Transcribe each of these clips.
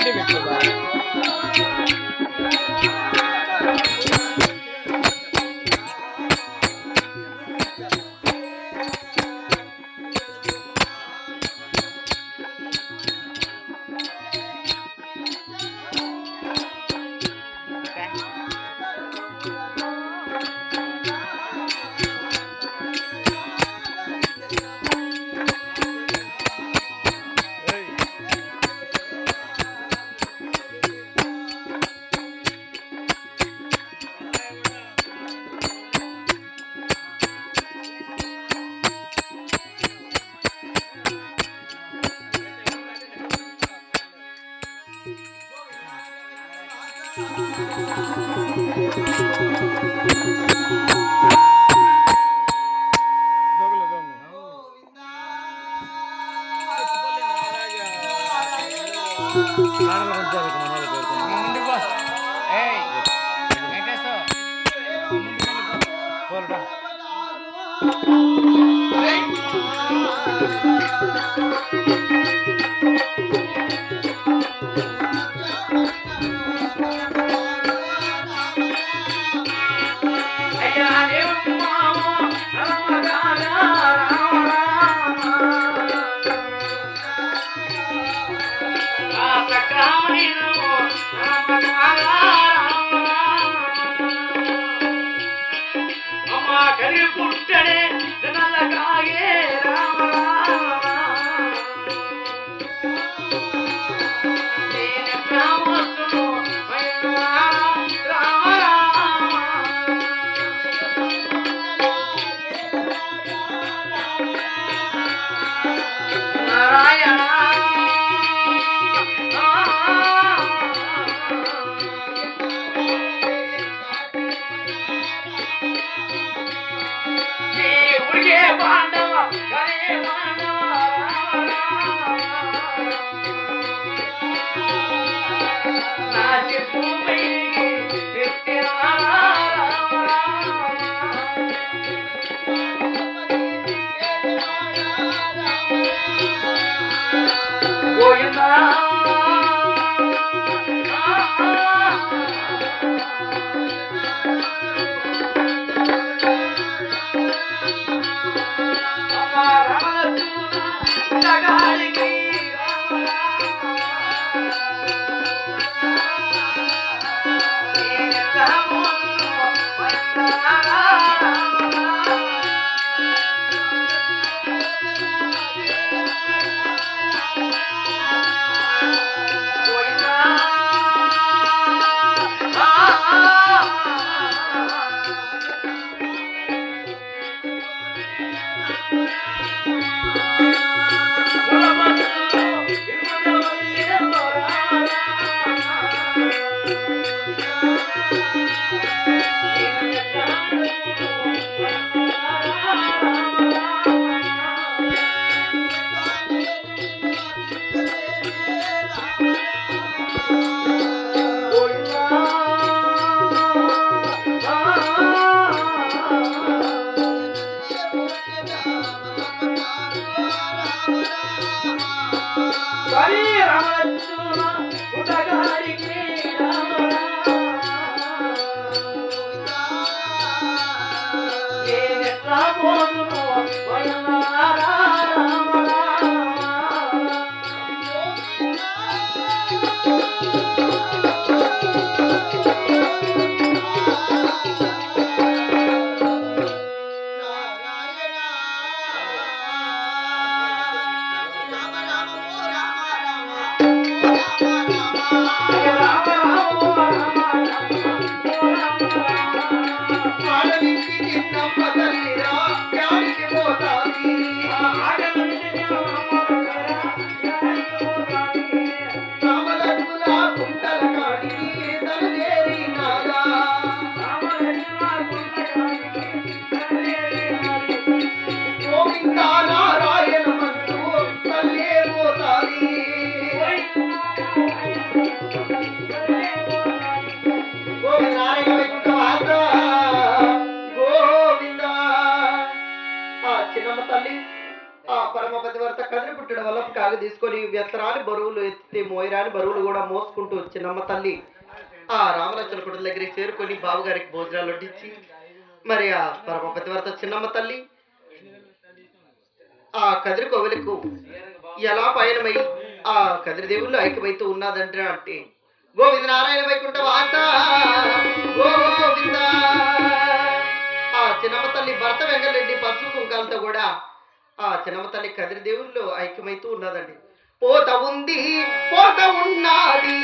గడ్డి పెట్టు తీసుకొని కొన్ని వ్యసరాలు బరువులు ఎత్తితే మోయరాని బరువులు కూడా మోసుకుంటూ చిన్నమ్మ తల్లి ఆ రామలక్ష్మణ కుటుంబం దగ్గరికి చేరుకొని బాబుగారికి భోజనాలు వడ్డించి మరి ఆ పరమపతివర్త చిన్నమ్మ తల్లి ఆ కదిరి కోవెలకు ఎలా పయనమై ఆ కదిరి దేవుళ్ళు ఐక్యమైతూ ఉన్నదంటే అంటే గోవింద నారాయణ వైకుంఠ వాస గోవింద. ఆ చిన్నమ్మ తల్లి భర్త వెంగళరెడ్డి పసుపు కుంకాలతో కూడా ఆ చిన్నమ్మ తల్లి కదిరి దేవుళ్ళు ఐక్యమైతూ ఉన్నదండి. పోత ఉంది పోత ఉన్నది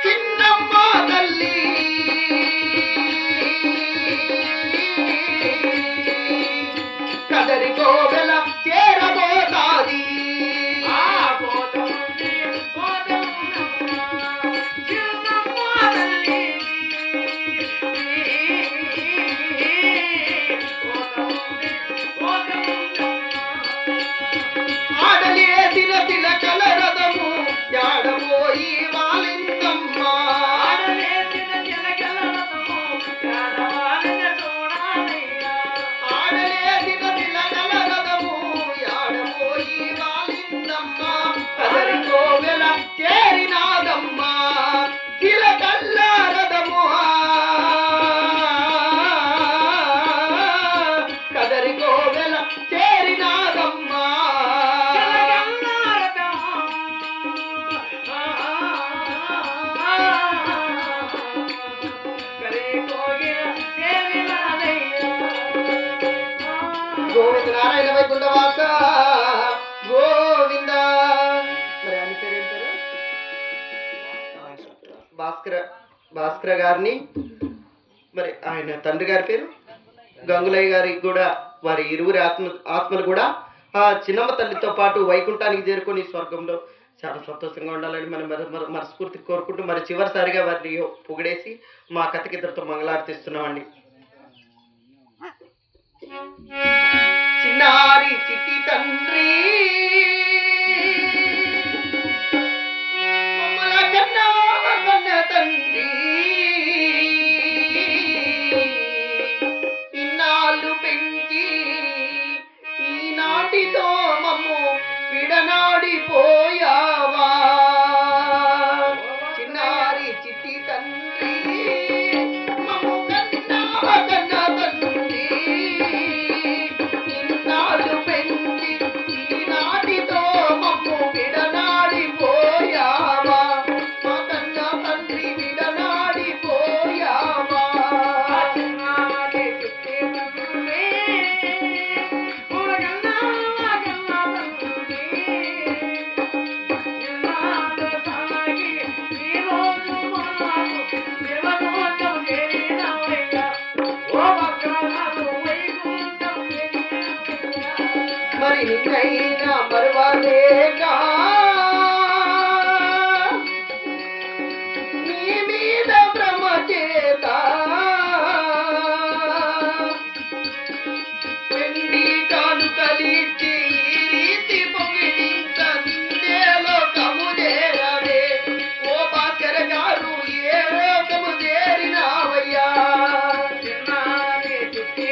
చిన్నమ్మ తల్లి కదరి కోవెల చేరబోతాది. గోవింద నారాయణ వైకుంఠ వాస గోవింద. మరి ఆయన పేరు ఏం పేరు? భాస్కర గారిని మరి ఆయన తండ్రి గారి పేరు గంగులయ్య గారికి కూడా వారి ఇరువురి ఆత్మలు కూడా ఆ చిన్నమ్మ తల్లితో పాటు వైకుంఠానికి చేరుకొని స్వర్గంలో చాలా సంతోషంగా ఉండాలని మనం మనస్ఫూర్తి కోరుకుంటూ మరి చివరిసారిగా వారిని పొగిడేసి మా కథకి ఇద్దరితో మంగళార్తిస్తున్నామండి. చిన్నారి చిట్టి తండ్రి మమ్మల కన్నా కన్న తండ్రి ఇన్నాళ్ళు పెంచి ఈనాటితో మమ్ము విడనాడిపోయావా. చిన్నారి చిట్టి తండ్రి మమ్ము కన్నా కన్న తండ్రి మరి నిన్నైనా మరవలేగా నీ మీద భ్రమ చేత పెండి కానుకలిచ్చి ఈ రీతి పొగిడించ నిందే లోకము చేరవే. ఓ భాస్కర గారు ఏ లోకము చేరినావయ్యా. చిన్నారి చుట్టి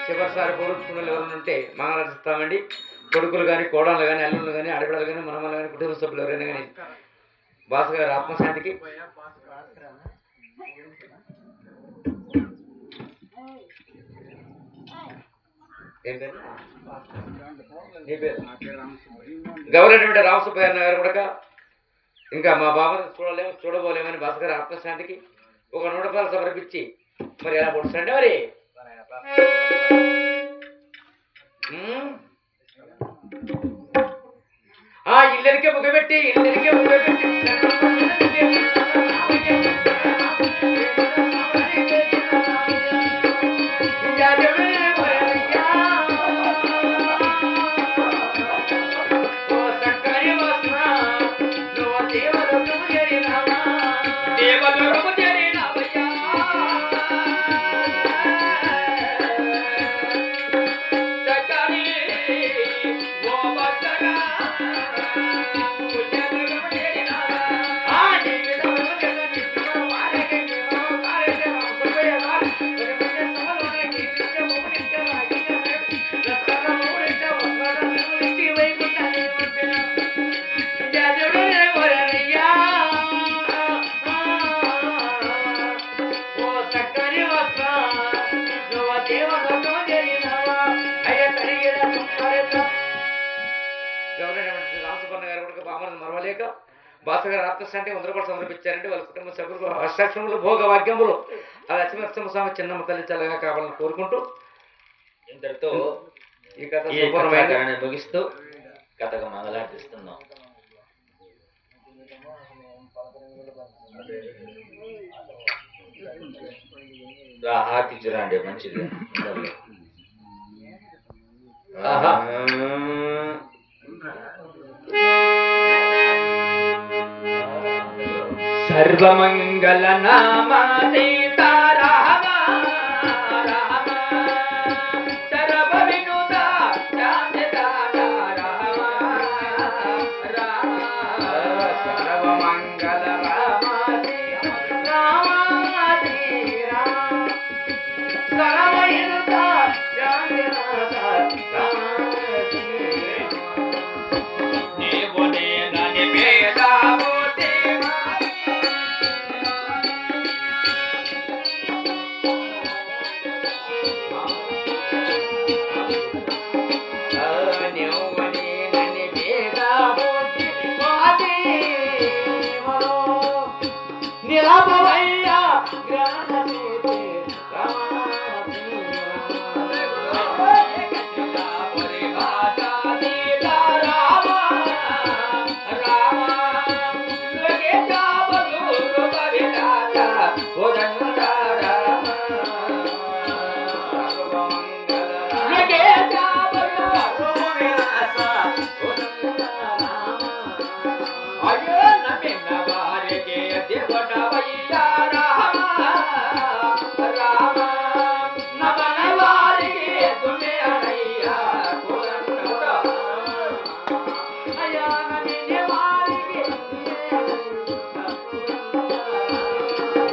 చివరిసారి కోరుకున్నలు ఎవరైనా ఉంటే మంగళిస్తామండి. కొడుకులు కానీ కోడళ్ళు కానీ అల్లుళ్ళు కానీ ఆడపిల్లలు కానీ మనమలు కానీ కుటుంబ సభ్యులు ఎవరైనా కానీ భాస్కర్ గారి ఆత్మశాంతికి గవర్నమెంట్ రామసుబ్బయ్య అన్న గారు కూడా ఇంకా మా బాబాను చూడబోలేమని భాస్కర్ ఆత్మశాంతికి ఒక 100 రూపాయలు సమర్పించి మరి ఎలా పొడుస్తాండి మరి ఇల్లరికే ముఖపెట్టి లేక భాస్కర్ ఆత్మశాంతి 100 రూపాయలు సమర్పించారంటే వాళ్ళ కుటుంబ సభ్యులు అష్టాక్షములు భోగ వాక్యములు ఆ లక్ష్మీనరసింహ స్వామి చిన్నమ్మ తల్లి చల్లగా కావాలని కోరుకుంటూ ఇంతటితో ఈ కథ ఈ కథాకారాన్ని ముగిస్తూ కథకు మంగళార్పిస్తున్నాం. హారతి చూడండి మంచిది. ఆహా. సర్వమంగళ నామ సీతారామ రామ సర్వ వినుత రామ రామ సర్వమంగళ రామ రామ సర్వ వినుత నీవు నేనని భేదాము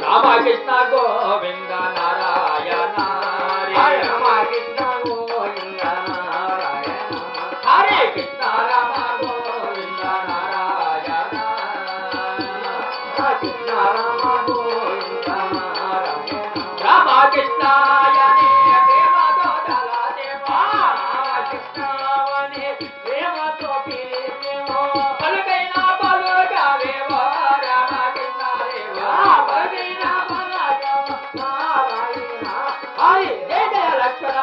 రామకృష్ణ గోవింద నారాయణ రామకృష్ణ గోవింద నారాయణ హరే కృష్ణ రామ గోవింద నారాయణ కృష్ణ రామ గోవింద నారాయణ రామకృష్ణాయనే ప్రేమ దోదల దేవా రామకృష్ణావనే